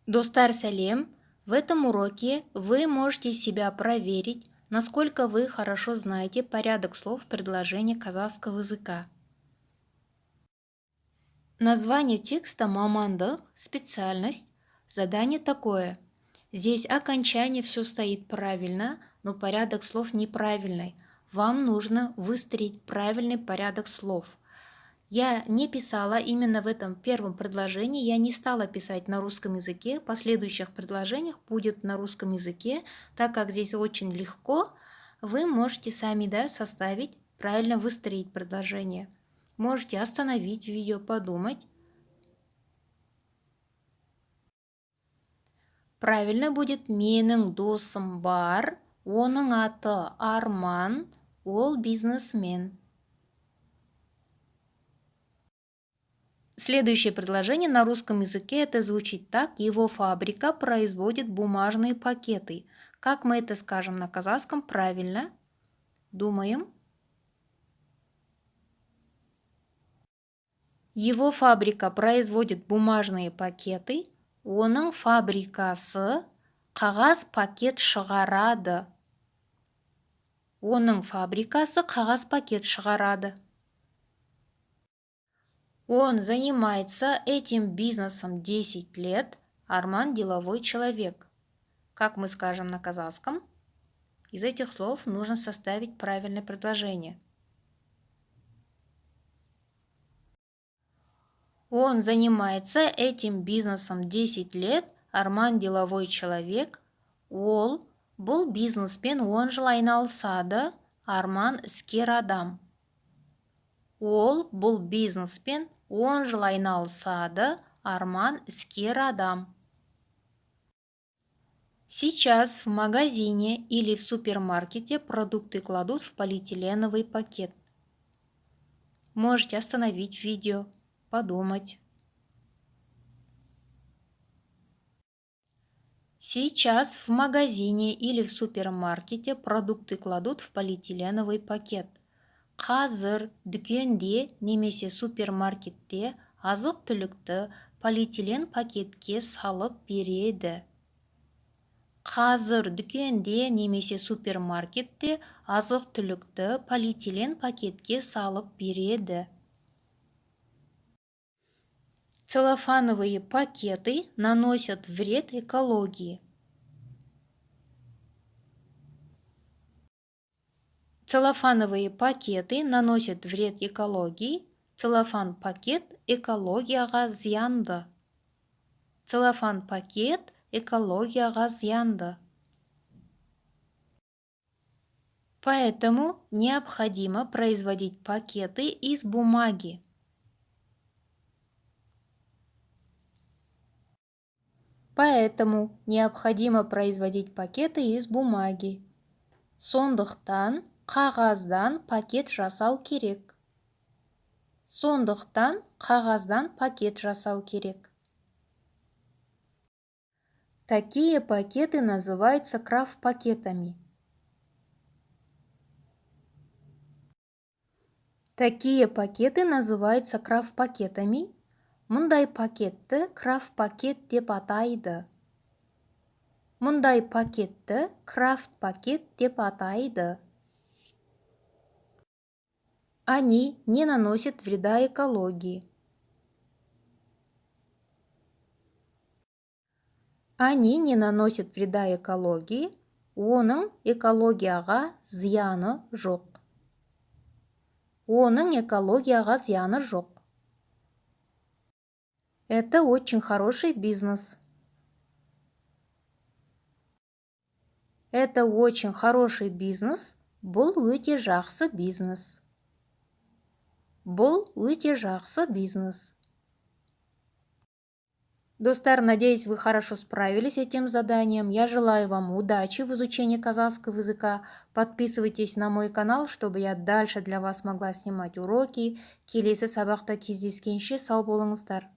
Достар сәлем! В этом уроке вы можете себя проверить, насколько вы хорошо знаете порядок слов в предложении казахского языка. Название текста «мамандық», специальность, задание такое. Здесь окончание все стоит правильно, но порядок слов неправильный. Вам нужно выстроить правильный порядок слов. Я не писала именно в этом первом предложении, я не стала писать на русском языке, в последующих предложениях будет на русском языке, так как здесь очень легко, вы можете сами составить, правильно выстроить предложение. Можете остановить видео, подумать. Правильно будет менің досым бар, оның аты Арман, ол бизнесмен. Следующее предложение на русском языке это звучит так. Его фабрика производит бумажные пакеты. Как мы это скажем на казахском правильно? Думаем. Его фабрика производит бумажные пакеты. Оның фабрикасы қағаз пакет шығарады. Оның фабрикасы қағаз пакет шығарады. Он занимается этим бизнесом 10 лет. Арман деловой человек. Как мы скажем на казахском? Из этих слов нужно составить правильное предложение. Он занимается этим бизнесом 10 лет. Арман деловой человек. Ол бұл бизнеспен 10 жыл айналысады. Арман іскер адам. Ол бұл бизнеспен 10 жыл айналысады. Арман іскер адам. Сейчас в магазине или в супермаркете продукты кладут в полиэтиленовый пакет. Можете остановить видео, подумать. Сейчас в магазине или в супермаркете продукты кладут в полиэтиленовый пакет. Қазір дүкенде немесе супермаркетте азық-түлікті полиэтилен пакетке салып береді. Қазір дүкенде немесе супермаркетте азық-түлікті полиэтилен пакетке салып береді. Целлофановые пакеты наносят вред экологии. Целлофановые пакеты наносят вред экологии. Целлофан пакет экологияға зиянды. Целлофан пакет экологияға зиянды. Поэтому необходимо производить пакеты из бумаги. Поэтому необходимо производить пакеты из бумаги. Сондықтан қағаздан пакет жасау керек. Сондықтан қағаздан пакет жасау керек. Такие пакеты называются крафт-пакетами. Такие пакеты называются крафт-пакетами. Мұндай пакетті крафт-пакет деп атайды. Мұндай пакетті крафт-пакет деп атайды. Они не наносят вреда экологии. Они не наносят вреда экологии. Оның экологияға зияны жоқ. Оның экологияға зияны жоқ. Это очень хороший бизнес. Это очень хороший бизнес. Бұл өте жақсы бизнес. Бұл өте жақсы бизнес. Достар, надеюсь, вы хорошо справились с этим заданием. Я желаю вам удачи в изучении казахского языка. Подписывайтесь на мой канал, чтобы я дальше для вас могла снимать уроки. Келесі сабақта кездескенше сау болыңыздар.